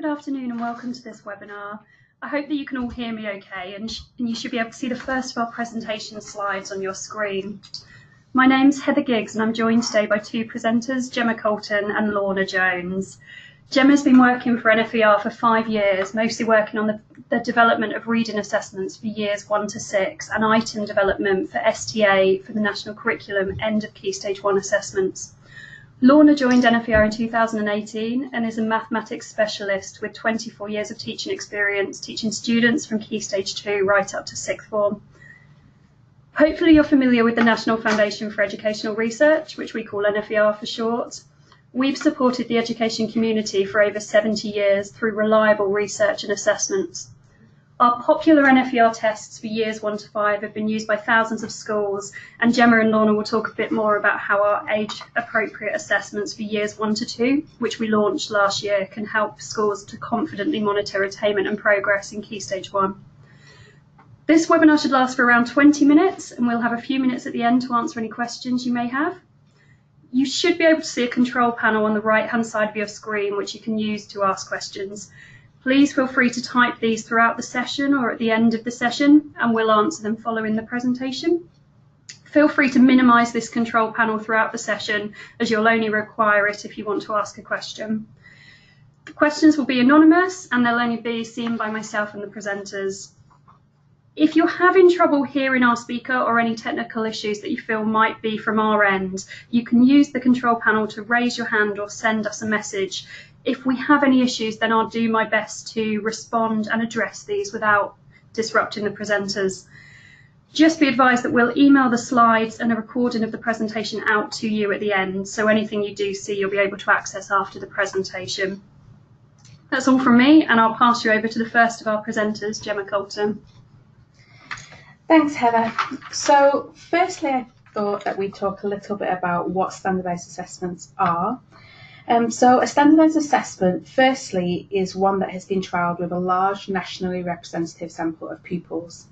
Good afternoon and welcome to this webinar. I hope that you can all hear me okay and you should be able to see the first of our presentation slides on your screen. My name's Heather Giggs and I'm joined today by two presenters, Jemma Coulton and Lorna Jones. Jemma's been working for NFER for 5 years, mostly working on the development of reading assessments for years 1 to 6 and item development for STA for the National Curriculum end of Key Stage 1 assessments. Lorna joined NFER in 2018 and is a mathematics specialist with 24 years of teaching experience, teaching students from Key Stage 2 right up to 6th form. Hopefully you're familiar with the National Foundation for Educational Research, which we call NFER for short. We've supported the education community for over 70 years through reliable research and assessments. Our popular NFER tests for years 1 to 5 have been used by thousands of schools, and Jemma and Lorna will talk a bit more about how our age-appropriate assessments for years 1 to 2, which we launched last year, can help schools to confidently monitor attainment and progress in Key Stage 1. This webinar should last for around 20 minutes, and we'll have a few minutes at the end to answer any questions you may have. You should be able to see a control panel on the right-hand side of your screen, which you can use to ask questions. Please feel free to type these throughout the session or at the end of the session, and we'll answer them following the presentation. Feel free to minimize this control panel throughout the session, as you'll only require it if you want to ask a question. The questions will be anonymous and they'll only be seen by myself and the presenters. If you're having trouble hearing our speaker or any technical issues that you feel might be from our end, you can use the control panel to raise your hand or send us a message. If we have any issues, then I'll do my best to respond and address these without disrupting the presenters. Just be advised that we'll email the slides and a recording of the presentation out to you at the end, so anything you do see you'll be able to access after the presentation. That's all from me, and I'll pass you over to the first of our presenters, Jemma Coulton. Thanks, Heather. So firstly, I thought that we'd talk a little bit about what standardised assessments are. So a standardised assessment, firstly, is one that has been trialled with a large nationally representative sample of pupils.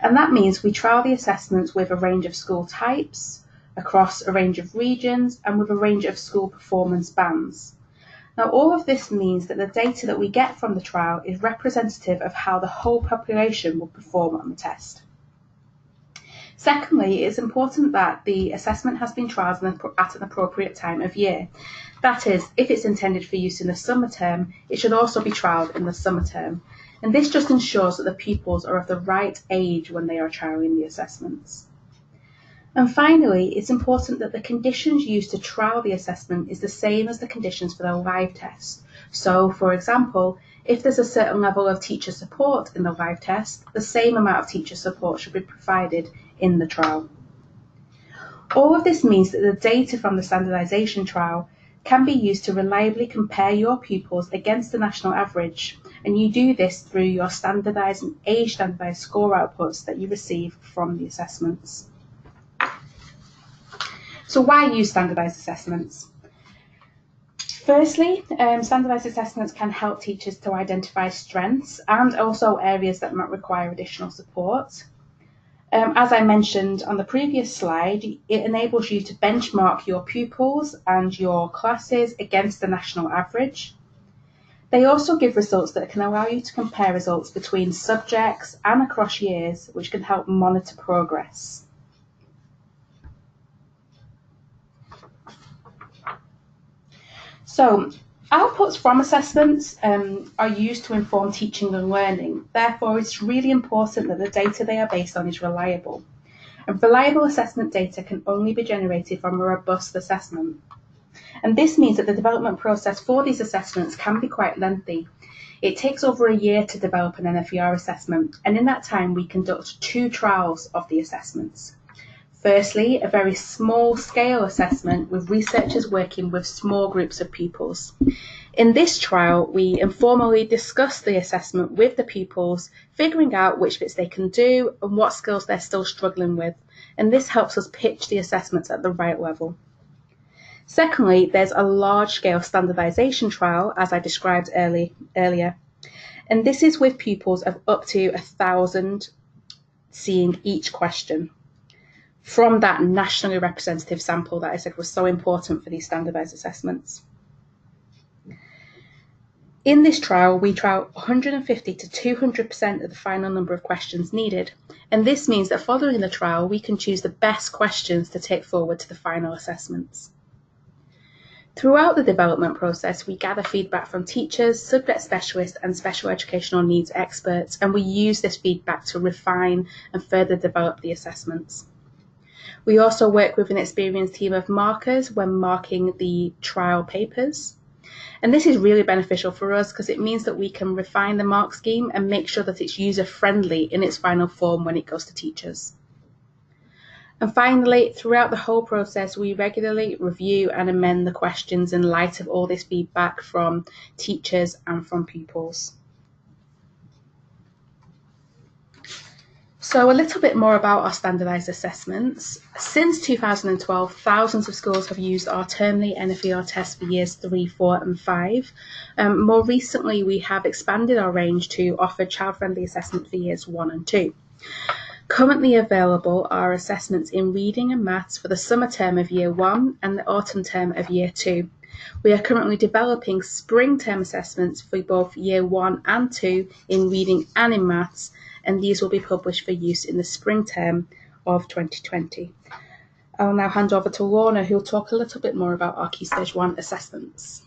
And that means we trial the assessments with a range of school types, across a range of regions, and with a range of school performance bands. Now, all of this means that the data that we get from the trial is representative of how the whole population will perform on the test. Secondly, it's important that the assessment has been trialled at an appropriate time of year. That is, if it's intended for use in the summer term, it should also be trialled in the summer term. And this just ensures that the pupils are of the right age when they are trialling the assessments. And finally, it's important that the conditions used to trial the assessment is the same as the conditions for the live test. So, for example, if there's a certain level of teacher support in the live test, the same amount of teacher support should be provided in the trial. All of this means that the data from the standardisation trial can be used to reliably compare your pupils against the national average, and you do this through your standardised and age-standardised score outputs that you receive from the assessments. So why use standardised assessments? Firstly, standardised assessments can help teachers to identify strengths and also areas that might require additional support. As I mentioned on the previous slide, it enables you to benchmark your pupils and your classes against the national average. They also give results that can allow you to compare results between subjects and across years, which can help monitor progress. So, outputs from assessments are used to inform teaching and learning. Therefore, it's really important that the data they are based on is reliable. And reliable assessment data can only be generated from a robust assessment. And this means that the development process for these assessments can be quite lengthy. It takes over a year to develop an NFER assessment, and in that time we conduct 2 trials of the assessments. Firstly, a very small-scale assessment with researchers working with small groups of pupils. In this trial, we informally discuss the assessment with the pupils, figuring out which bits they can do and what skills they're still struggling with, and this helps us pitch the assessments at the right level. Secondly, there's a large-scale standardisation trial, as I described earlier, and this is with pupils of up to 1,000 seeing each question, from that nationally representative sample that I said was so important for these standardised assessments. In this trial, we trial 150 to 200% of the final number of questions needed, and this means that following the trial, we can choose the best questions to take forward to the final assessments. Throughout the development process, we gather feedback from teachers, subject specialists, and special educational needs experts, and we use this feedback to refine and further develop the assessments. We also work with an experienced team of markers when marking the trial papers. And this is really beneficial for us because it means that we can refine the mark scheme and make sure that it's user-friendly in its final form when it goes to teachers. And finally, throughout the whole process, we regularly review and amend the questions in light of all this feedback from teachers and from pupils. So a little bit more about our standardised assessments. Since 2012, thousands of schools have used our termly NFER test for years 3, 4 and 5. More recently, we have expanded our range to offer child-friendly assessment for years 1 and 2. Currently available are assessments in reading and maths for the summer term of year 1 and the autumn term of year 2. We are currently developing spring term assessments for both year 1 and 2 in reading and in maths, and these will be published for use in the spring term of 2020. I'll now hand over to Lorna, who will talk a little bit more about our Key Stage 1 assessments.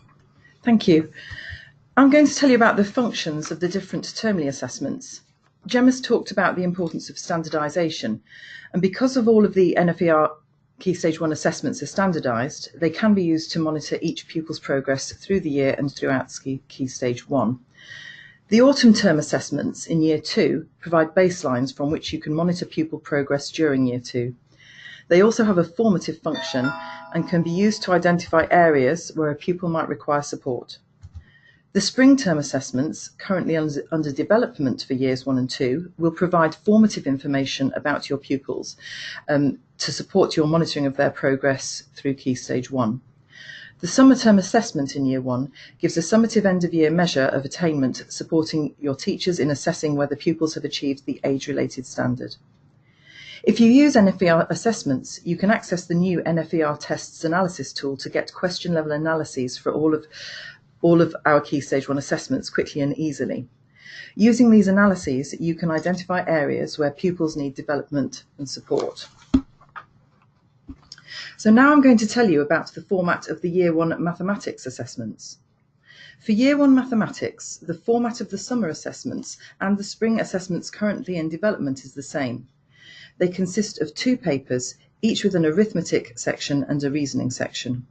Thank you. I'm going to tell you about the functions of the different termly assessments. Jemma's talked about the importance of standardisation, and because of all of the NFER Key Stage 1 assessments are standardised, they can be used to monitor each pupil's progress through the year and throughout Key Stage 1. The autumn term assessments in Year 2 provide baselines from which you can monitor pupil progress during Year 2. They also have a formative function and can be used to identify areas where a pupil might require support. The spring term assessments, currently under development for Years 1 and 2, will provide formative information about your pupils to support your monitoring of their progress through Key Stage 1. The summer term assessment in Year 1 gives a summative end-of-year measure of attainment, supporting your teachers in assessing whether pupils have achieved the age-related standard. If you use NFER assessments, you can access the new NFER tests analysis tool to get question-level analyses for all of our Key Stage 1 assessments quickly and easily. Using these analyses, you can identify areas where pupils need development and support. So now I'm going to tell you about the format of the Year 1 mathematics assessments. For Year 1 mathematics, the format of the summer assessments and the spring assessments currently in development is the same. They consist of 2 papers, each with an arithmetic section and a reasoning section.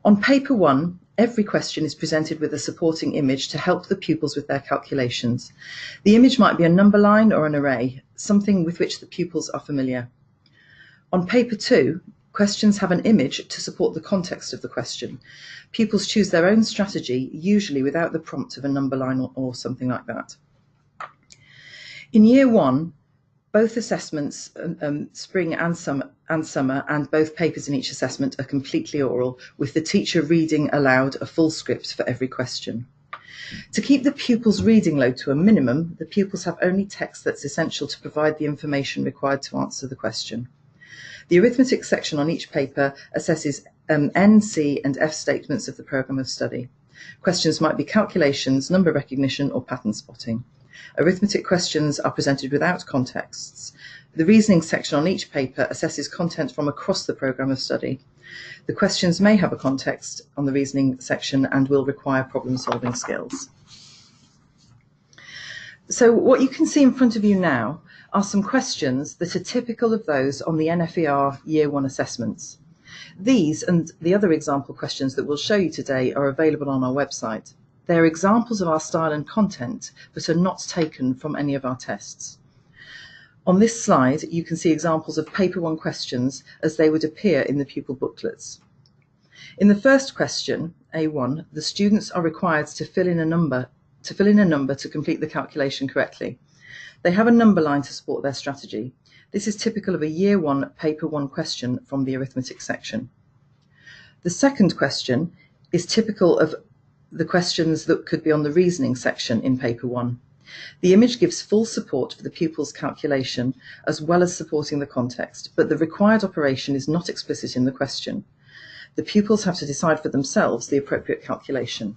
On paper 1, every question is presented with a supporting image to help the pupils with their calculations. The image might be a number line or an array, something with which the pupils are familiar. On paper 2, questions have an image to support the context of the question. Pupils choose their own strategy, usually without the prompt of a number line or something like that. In Year 1, both assessments, spring and summer, and both papers in each assessment are completely oral, with the teacher reading aloud a full script for every question. To keep the pupils' reading load to a minimum, the pupils have only text that's essential to provide the information required to answer the question. The arithmetic section on each paper assesses N, C and F statements of the programme of study. Questions might be calculations, number recognition or pattern spotting. Arithmetic questions are presented without contexts. The reasoning section on each paper assesses content from across the programme of study. The questions may have a context on the reasoning section and will require problem-solving skills. So what you can see in front of you now are some questions that are typical of those on the NFER Year 1 assessments. These and the other example questions that we'll show you today are available on our website. They are examples of our style and content, but are not taken from any of our tests. On this slide, you can see examples of paper 1 questions as they would appear in the pupil booklets. In the first question, A1, the students are required to fill in a number to complete the calculation correctly. They have a number line to support their strategy. This is typical of a Year 1 paper 1 question from the arithmetic section. The second question is typical of the questions that could be on the reasoning section in paper 1. The image gives full support for the pupil's calculation as well as supporting the context, but the required operation is not explicit in the question. The pupils have to decide for themselves the appropriate calculation.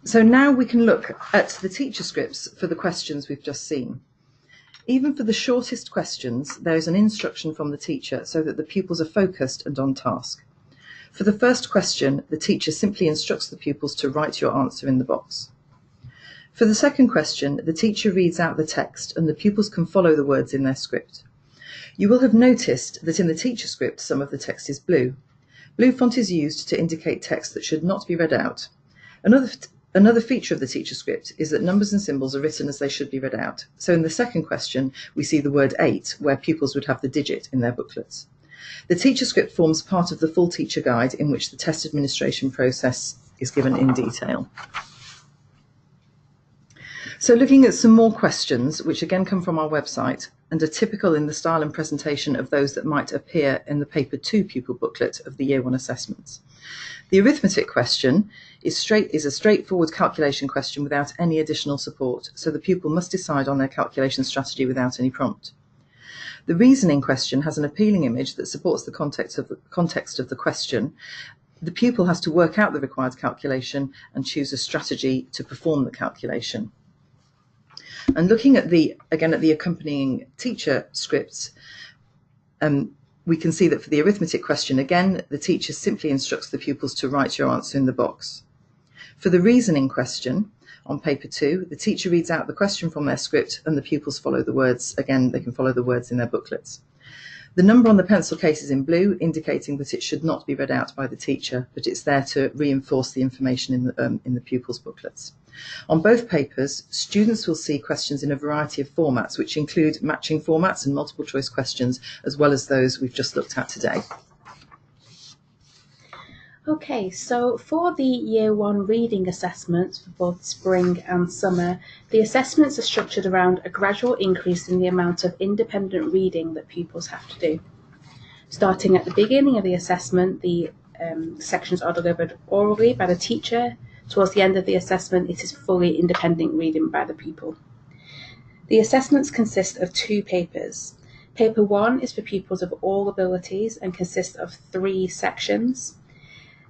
So now we can look at the teacher scripts for the questions we've just seen. Even for the shortest questions, there is an instruction from the teacher so that the pupils are focused and on task. For the first question, the teacher simply instructs the pupils to write your answer in the box. For the second question, the teacher reads out the text and the pupils can follow the words in their script. You will have noticed that in the teacher script, some of the text is blue. Blue font is used to indicate text that should not be read out. Another feature of the teacher script is that numbers and symbols are written as they should be read out. So in the second question, we see the word 8, where pupils would have the digit in their booklets. The teacher script forms part of the full teacher guide in which the test administration process is given in detail. So looking at some more questions, which again come from our website and are typical in the style and presentation of those that might appear in the Paper 2 pupil booklet of the Year 1 assessments. The arithmetic question is a straightforward calculation question without any additional support, so the pupil must decide on their calculation strategy without any prompt. The reasoning question has an appealing image that supports the context of the question. The pupil has to work out the required calculation and choose a strategy to perform the calculation. And looking at the accompanying teacher scripts, we can see that for the arithmetic question, again, the teacher simply instructs the pupils to write your answer in the box. For the reasoning question, on paper 2, the teacher reads out the question from their script and the pupils follow the words. Again, they can follow the words in their booklets. The number on the pencil case is in blue, indicating that it should not be read out by the teacher, but it's there to reinforce the information in the pupils' booklets. On both papers, students will see questions in a variety of formats, which include matching formats and multiple choice questions, as well as those we've just looked at today. Okay, so for the Year 1 reading assessments for both spring and summer, the assessments are structured around a gradual increase in the amount of independent reading that pupils have to do. Starting at the beginning of the assessment, the sections are delivered orally by the teacher. Towards the end of the assessment, it is fully independent reading by the pupil. The assessments consist of 2 papers. Paper 1 is for pupils of all abilities and consists of 3 sections.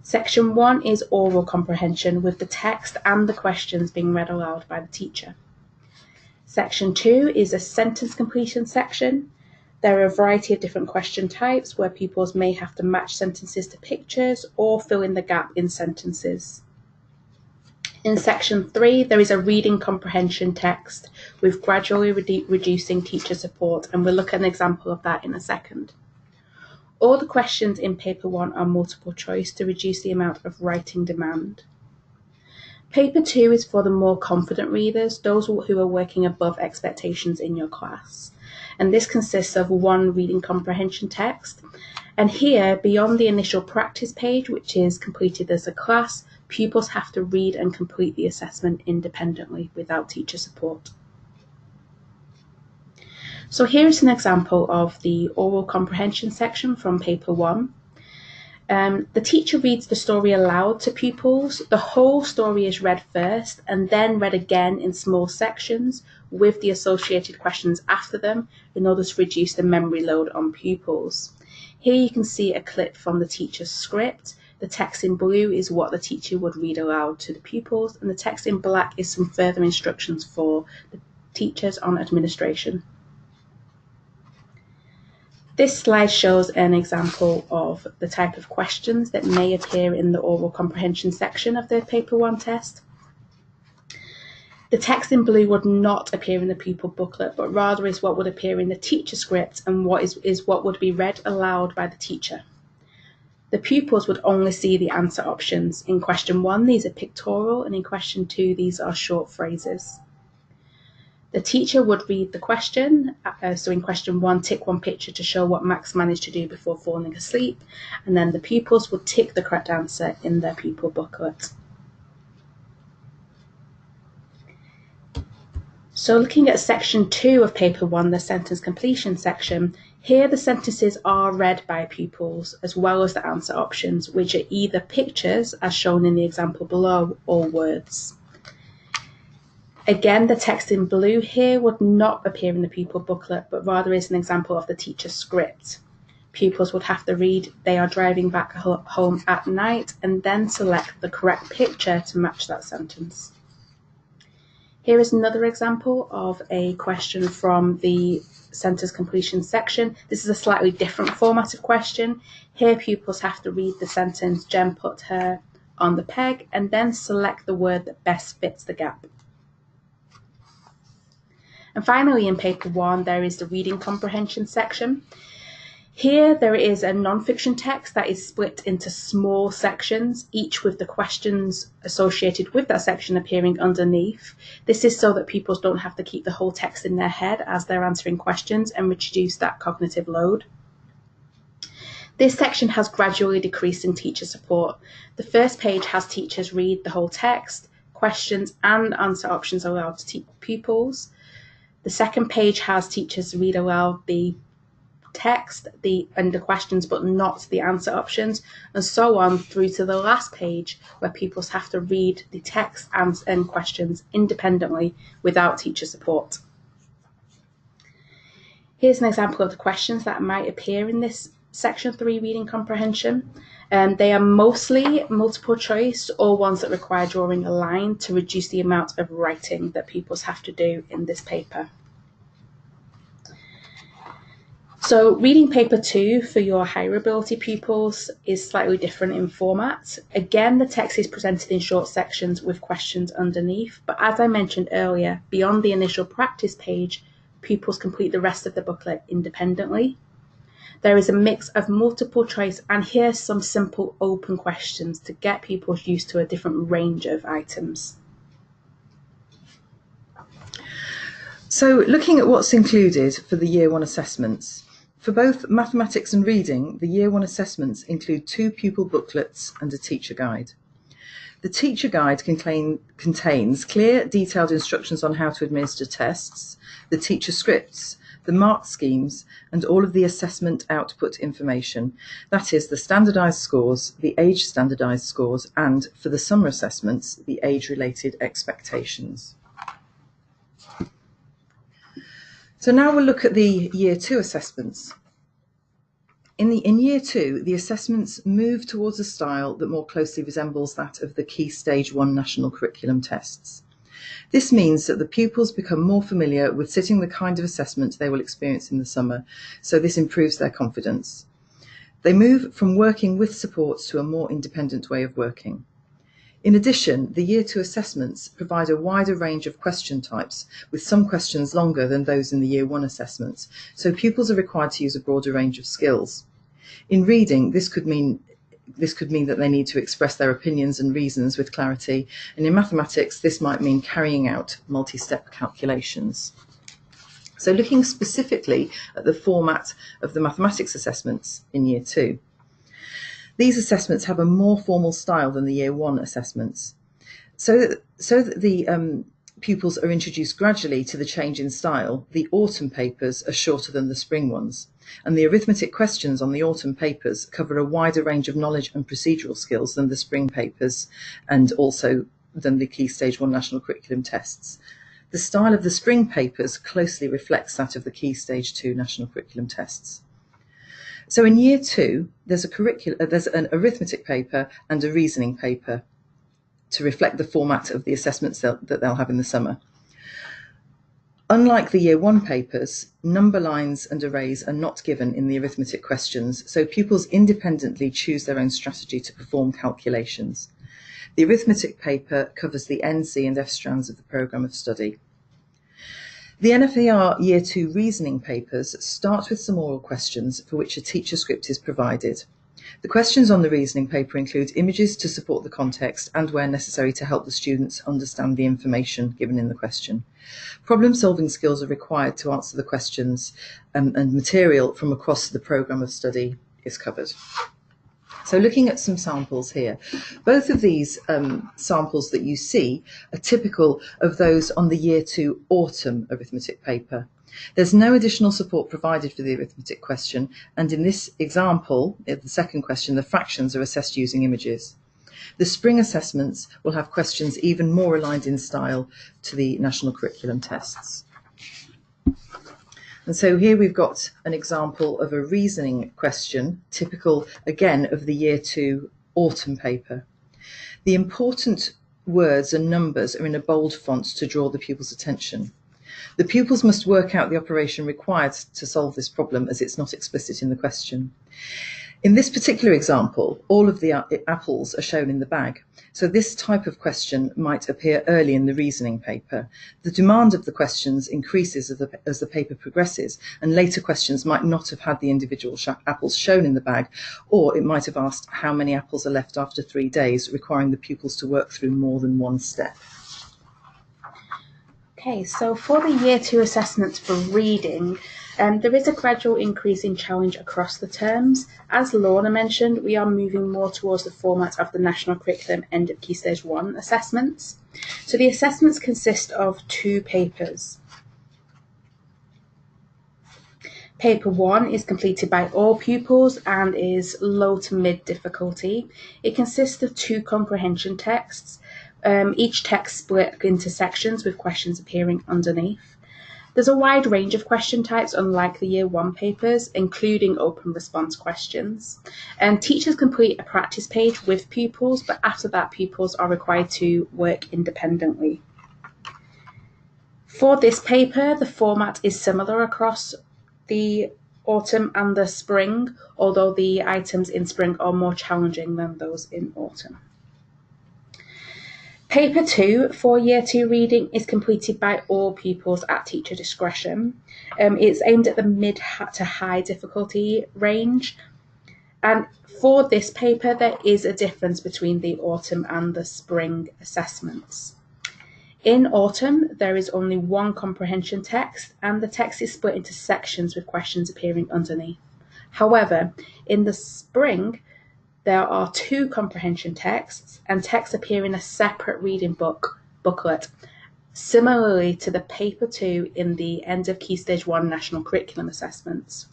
Section 1 is oral comprehension, with the text and the questions being read aloud by the teacher. Section 2 is a sentence completion section. There are a variety of different question types where pupils may have to match sentences to pictures or fill in the gap in sentences. In section 3, there is a reading comprehension text with gradually reducing teacher support, and we'll look at an example of that in a second. All the questions in paper 1 are multiple choice to reduce the amount of writing demand. Paper 2 is for the more confident readers, those who are working above expectations in your class. And this consists of 1 reading comprehension text. And here, beyond the initial practice page, which is completed as a class, pupils have to read and complete the assessment independently without teacher support. So here is an example of the oral comprehension section from paper 1. The teacher reads the story aloud to pupils. The whole story is read first and then read again in small sections with the associated questions after them in order to reduce the memory load on pupils. Here you can see a clip from the teacher's script. The text in blue is what the teacher would read aloud to the pupils, and the text in black is some further instructions for the teachers on administration. This slide shows an example of the type of questions that may appear in the oral comprehension section of the paper 1 test. The text in blue would not appear in the pupil booklet, but rather is what would appear in the teacher script and what would be read aloud by the teacher. The pupils would only see the answer options. In question 1, these are pictorial, and in question 2, these are short phrases. The teacher would read the question, so in question 1, tick 1 picture to show what Max managed to do before falling asleep, and then the pupils would tick the correct answer in their pupil booklet. So looking at section 2 of paper 1, the sentence completion section, here the sentences are read by pupils as well as the answer options, which are either pictures, as shown in the example below, or words. Again, the text in blue here would not appear in the pupil booklet, but rather is an example of the teacher's script. pupils would have to read "They are driving back home at night" and then select the correct picture to match that sentence. Here is another example of a question from the sentence completion section. This is a slightly different format of question. Here pupils have to read the sentence "Jem put her on the peg" and then select the word that best fits the gap. And finally, in paper 1, there is the reading comprehension section. Here there is a non-fiction text that is split into small sections, each with the questions associated with that section appearing underneath. This is so that pupils don't have to keep the whole text in their head as they're answering questions and reduce that cognitive load. This section has gradually decreased in teacher support. The first page has teachers read the whole text, questions and answer options allowed to pupils. The second page has teachers read aloud the text and the questions but not the answer options, and so on through to the last page where pupils have to read the text and questions independently without teacher support. Here's an example of the questions that might appear in this section 3 reading comprehension. They are mostly multiple choice or ones that require drawing a line to reduce the amount of writing that pupils have to do in this paper. So reading paper 2 for your higher ability pupils is slightly different in format. Again, the text is presented in short sections with questions underneath, but as I mentioned earlier, beyond the initial practice page, pupils complete the rest of the booklet independently. There is a mix of multiple choice and here's some simple open questions to get pupils used to a different range of items. So looking at what's included for the Year 1 assessments. For both mathematics and reading, the Year 1 assessments include 2 pupil booklets and a teacher guide. The teacher guide contains clear, detailed instructions on how to administer tests, the teacher scripts, the mark schemes, and all of the assessment output information. That is, the standardised scores, the age standardised scores, and, for the summer assessments, the age-related expectations. So now we'll look at the Year 2 assessments. In Year 2, the assessments move towards a style that more closely resembles that of the key Stage 1 national curriculum tests. This means that the pupils become more familiar with sitting the kind of assessment they will experience in the summer, so this improves their confidence. They move from working with support to a more independent way of working. In addition, the Year 2 assessments provide a wider range of question types, with some questions longer than those in the Year 1 assessments, so pupils are required to use a broader range of skills. In reading, this could mean that they need to express their opinions and reasons with clarity, and in mathematics, this might mean carrying out multi-step calculations. So looking specifically at the format of the mathematics assessments in Year 2. These assessments have a more formal style than the Year 1 assessments. So that the pupils are introduced gradually to the change in style, the autumn papers are shorter than the spring ones, and the arithmetic questions on the autumn papers cover a wider range of knowledge and procedural skills than the spring papers, and also than the key Stage 1 national curriculum tests. The style of the spring papers closely reflects that of the key Stage 2 national curriculum tests. So in Year 2, there's an arithmetic paper and a reasoning paper to reflect the format of the assessments that they'll have in the summer. Unlike the Year 1 papers, number lines and arrays are not given in the arithmetic questions, so pupils independently choose their own strategy to perform calculations. The arithmetic paper covers the N, C and F strands of the programme of study. The NFER Year 2 reasoning papers start with some oral questions for which a teacher script is provided. The questions on the reasoning paper include images to support the context and, where necessary, to help the students understand the information given in the question. Problem-solving skills are required to answer the questions, and material from across the programme of study is covered. So looking at some samples here, both of these samples that you see are typical of those on the Year 2 autumn arithmetic paper. There's no additional support provided for the arithmetic question, and in this example, the second question, the fractions are assessed using images. The spring assessments will have questions even more aligned in style to the national curriculum tests. And so here we've got an example of a reasoning question, typical again of the Year 2 autumn paper. The important words and numbers are in a bold font to draw the pupils' attention. The pupils must work out the operation required to solve this problem, as it's not explicit in the question. In this particular example, all of the apples are shown in the bag. So this type of question might appear early in the reasoning paper. The demand of the questions increases as the paper progresses, and later questions might not have had the individual apples shown in the bag, or it might have asked how many apples are left after 3 days, requiring the pupils to work through more than one step. Okay, so for the Year 2 assessments for reading, there is a gradual increase in challenge across the terms. As Lorna mentioned, we are moving more towards the format of the National Curriculum End of Key Stage 1 assessments. So the assessments consist of 2 papers. Paper 1 is completed by all pupils and is low to mid difficulty. It consists of 2 comprehension texts, each text split into sections with questions appearing underneath. There's a wide range of question types, unlike the Year 1 papers, including open response questions. Teachers complete a practice page with pupils, but after that, pupils are required to work independently. For this paper, the format is similar across the autumn and the spring, although the items in spring are more challenging than those in autumn. Paper 2 for Year 2 reading is completed by all pupils at teacher discretion. It's aimed at the mid to high difficulty range. And for this paper, there is a difference between the autumn and the spring assessments. In autumn, there is only 1 comprehension text, and the text is split into sections with questions appearing underneath. However, in the spring, there are 2 comprehension texts, and texts appear in a separate reading booklet, similarly to the Paper 2 in the End of Key Stage 1 National Curriculum Assessments.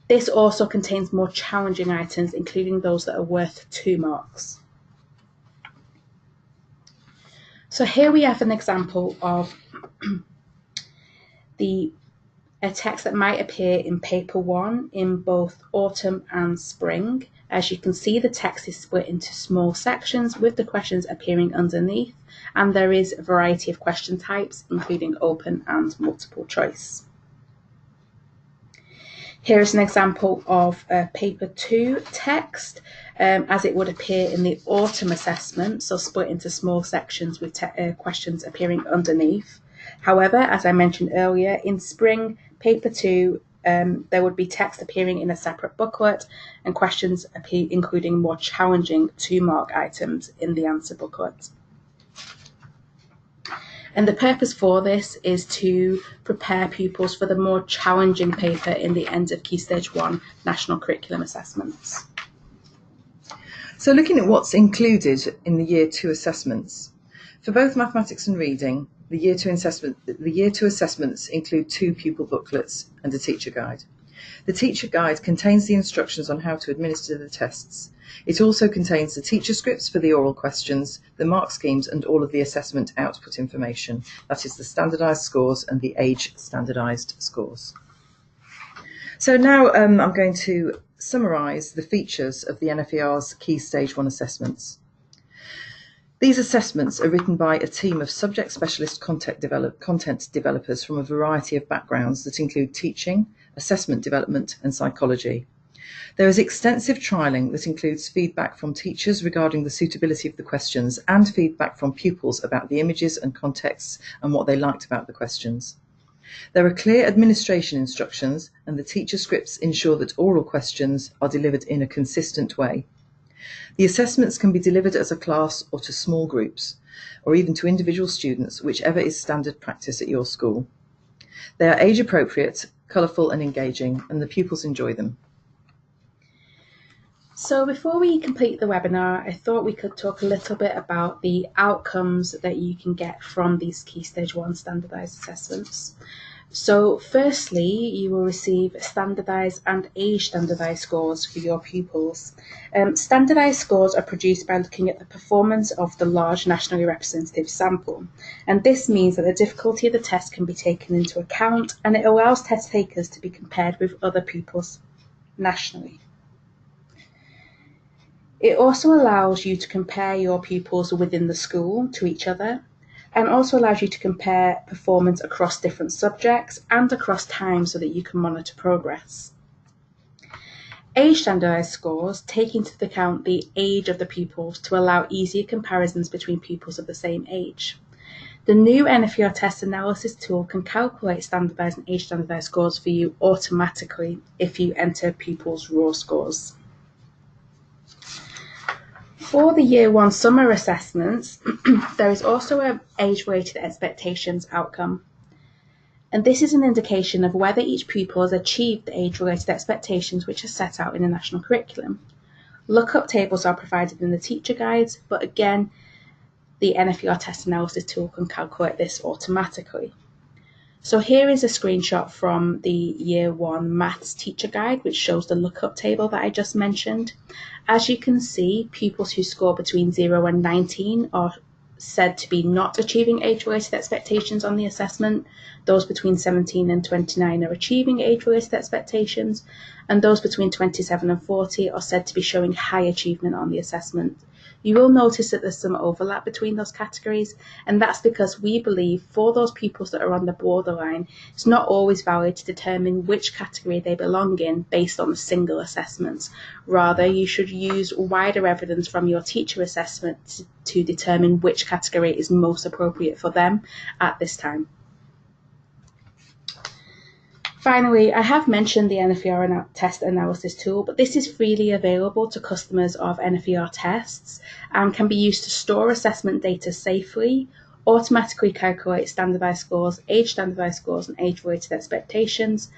This also contains more challenging items, including those that are worth 2 marks. So here we have an example of a text that might appear in Paper 1 in both autumn and spring. As you can see, the text is split into small sections with the questions appearing underneath, and there is a variety of question types, including open and multiple choice. Here is an example of a Paper 2 text as it would appear in the autumn assessment, so split into small sections with questions appearing underneath. However, as I mentioned earlier, in spring, Paper 2, there would be text appearing in a separate booklet and questions including more challenging 2-mark items in the answer booklet. And the purpose for this is to prepare pupils for the more challenging paper in the End of Key Stage 1 National Curriculum Assessments. So looking at what's included in the Year 2 assessments, for both mathematics and reading, the Year 2 assessments include 2 pupil booklets and a teacher guide. The teacher guide contains the instructions on how to administer the tests. It also contains the teacher scripts for the oral questions, the mark schemes, and all of the assessment output information. That is the standardised scores and the age standardised scores. So now I'm going to summarise the features of the NFER's Key Stage 1 assessments. These assessments are written by a team of subject specialist content developers from a variety of backgrounds that include teaching, assessment development, and psychology. There is extensive trialling that includes feedback from teachers regarding the suitability of the questions and feedback from pupils about the images and contexts and what they liked about the questions. There are clear administration instructions, and the teacher scripts ensure that oral questions are delivered in a consistent way. The assessments can be delivered as a class or to small groups, or even to individual students, whichever is standard practice at your school. They are age appropriate, colourful and engaging, and the pupils enjoy them. So before we complete the webinar, I thought we could talk a little bit about the outcomes that you can get from these Key Stage 1 standardised assessments. So firstly, you will receive standardised and age standardised scores for your pupils. Standardised scores are produced by looking at the performance of the large nationally representative sample, and this means that the difficulty of the test can be taken into account, and it allows test takers to be compared with other pupils nationally. It also allows you to compare your pupils within the school to each other, and also allows you to compare performance across different subjects and across time so that you can monitor progress. Age standardised scores take into account the age of the pupils to allow easier comparisons between pupils of the same age. The new NFER test analysis tool can calculate standardised and age standardised scores for you automatically if you enter pupils' raw scores. For the Year 1 summer assessments, there is also an age-related expectations outcome. And this is an indication of whether each pupil has achieved the age-related expectations which are set out in the national curriculum. Lookup tables are provided in the teacher guides, but again, the NFER test analysis tool can calculate this automatically. So here is a screenshot from the Year 1 Maths teacher guide, which shows the lookup table that I just mentioned. As you can see, pupils who score between 0 and 19 are said to be not achieving age-related expectations on the assessment. Those between 17 and 29 are achieving age-related expectations, and those between 27 and 40 are said to be showing high achievement on the assessment. You will notice that there's some overlap between those categories, and that's because we believe for those pupils that are on the borderline, it's not always valid to determine which category they belong in based on single assessments. Rather, you should use wider evidence from your teacher assessment to determine which category is most appropriate for them at this time. Finally, I have mentioned the NFER test analysis tool, but this is freely available to customers of NFER tests and can be used to store assessment data safely, automatically calculate standardised scores, age standardised scores, and age-related expectations.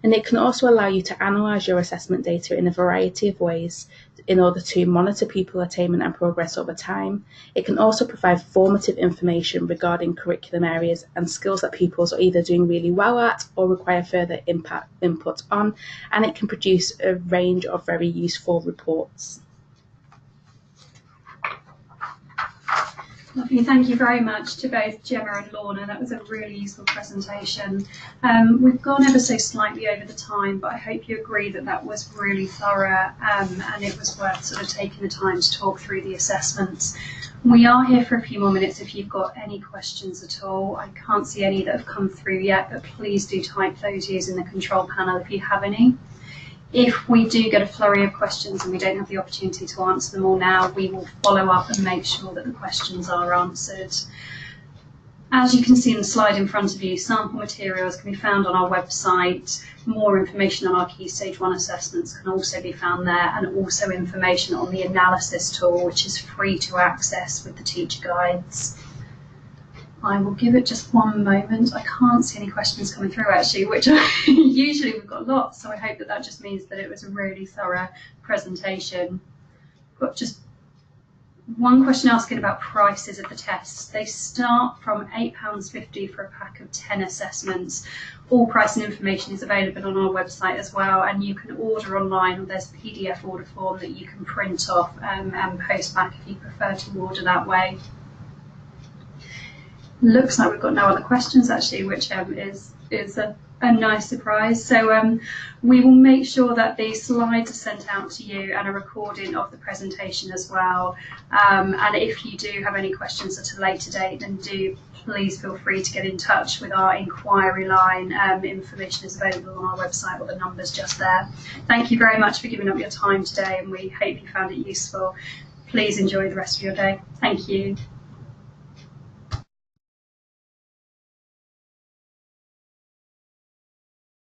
And it can also allow you to analyse your assessment data in a variety of ways in order to monitor pupil attainment and progress over time. It can also provide formative information regarding curriculum areas and skills that pupils are either doing really well at or require further input on, and it can produce a range of very useful reports. Lovely, thank you very much to both Jemma and Lorna. That was a really useful presentation. We've gone ever so slightly over the time, but I hope you agree that that was really thorough and it was worth sort of taking the time to talk through the assessments. We are here for a few more minutes if you've got any questions at all. I can't see any that have come through yet, but please do type those using the control panel if you have any. If we do get a flurry of questions and we don't have the opportunity to answer them all now, we will follow up and make sure that the questions are answered. As you can see in the slide in front of you, sample materials can be found on our website. More information on our Key Stage 1 assessments can also be found there, and also information on the analysis tool, which is free to access with the teacher guides. I will give it just one moment. I can't see any questions coming through actually, which usually we've got lots, so I hope that that just means that it was a really thorough presentation. I've got just one question asking about prices of the tests. They start from £8.50 for a pack of 10 assessments. All price and information is available on our website as well, and you can order online. There's a PDF order form that you can print off and post back if you prefer to order that way. Looks like we've got no other questions actually, which is a nice surprise. So we will make sure that the slides are sent out to you and a recording of the presentation as well. And if you do have any questions at a later date, then do please feel free to get in touch with our inquiry line. Information is available on our website, or the number's just there. Thank you very much for giving up your time today, and we hope you found it useful. Please enjoy the rest of your day. Thank you.